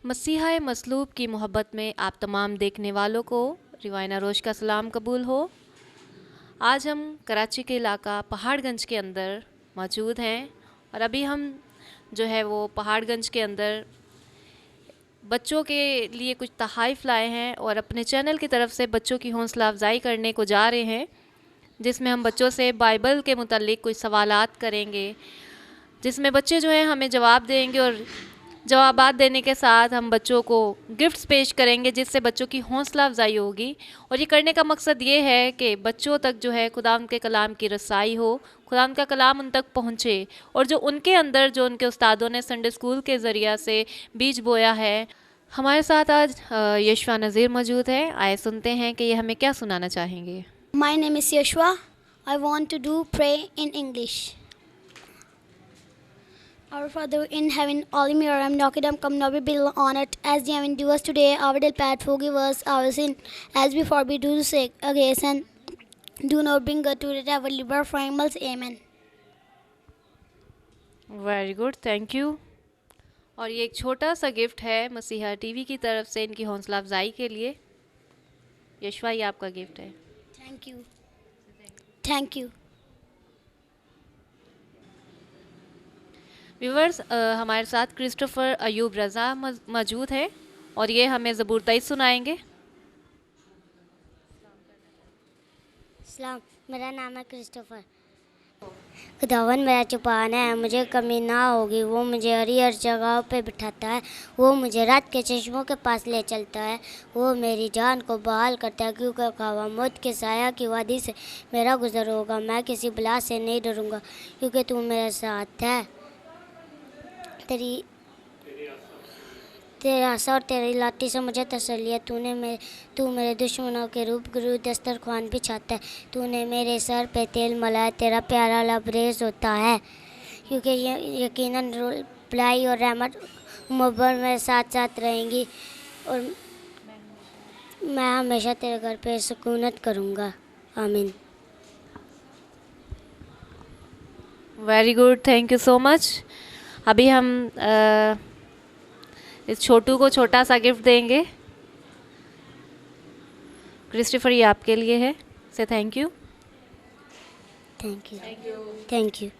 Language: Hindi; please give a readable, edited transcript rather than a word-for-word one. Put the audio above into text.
मसीहा मसलूब की मोहब्बत में आप तमाम देखने वालों को रिवाना रोश का सलाम कबूल हो। आज हम कराची के इलाका पहाड़गंज के अंदर मौजूद हैं और अभी हम जो है वो पहाड़गंज के अंदर बच्चों के लिए कुछ तोहफ़े लाए हैं और अपने चैनल की तरफ से बच्चों की हौसला अफजाई करने को जा रहे हैं, जिसमें हम बच्चों से बाइबल के मुतालिक कुछ सवालात करेंगे, जिसमें बच्चे जो हैं हमें जवाब देंगे और जवाबात देने के साथ हम बच्चों को गिफ्ट्स पेश करेंगे, जिससे बच्चों की हौसला अफजाई होगी। और ये करने का मकसद ये है कि बच्चों तक जो है खुदावंद के कलाम की रसाई हो, खुदावंद का कलाम उन तक पहुँचे और जो उनके अंदर जो उनके उस्तादों ने संडे स्कूल के ज़रिए से बीज बोया है। हमारे साथ आज यशवा नज़ीर मौजूद है। आए सुनते हैं कि ये हमें क्या सुनाना चाहेंगे। My name is Yashwa. I want to do pray in English. Our Father in heaven, all in your name, knock it up, come now, be build on it. As the heaven do us today, our dear Pat, forgive us our sin, as we forbid do to say against, and do not bring us to the devil, deliver from evil. Amen. Very good, thank you. और ये एक छोटा सा गिफ्ट है मसीहा टीवी की तरफ से इनकी हौसला अफजाई के लिए। यशवा, ये आपका गिफ्ट है। Thank you. Thank you. Viewers, हमारे साथ क्रिस्टोफर अयूब रज़ा मौजूद है और ये हमें ज़बूर 23 सुनाएंगे। सलाम, मेरा नाम है क्रिस्टोफर। खुदावन मेरा चुपाना है, मुझे कमी ना होगी। वो मुझे हरी हर जगह पे बिठाता है, वो मुझे रात के चश्मों के पास ले चलता है। वो मेरी जान को बहाल करता है, क्योंकि ख्वाबा मौत के साया की वादी से मेरा गुजर होगा। मैं किसी बला से नहीं डरूंगा, क्योंकि तू मेरे साथ है। तेरा आशा और तेरी लाठी से मुझे तसल्ली है। तू मेरे दुश्मनों के रूप गुरु दस्तरख्वान बिछाता है। तूने मेरे सर पे तेल मलाया, तेरा प्यारा लबरेज होता है, क्योंकि यकीनन भलाई और रहमत मोहब्बत मेरे साथ साथ रहेंगी और मैं हमेशा तेरे घर पे सुकूनत करूँगा। आमीन। Very good, thank you so much. अभी हम इस छोटू को छोटा सा गिफ्ट देंगे। क्रिस्टोफर, ये आपके लिए है। से thank you. Thank you. Thank you.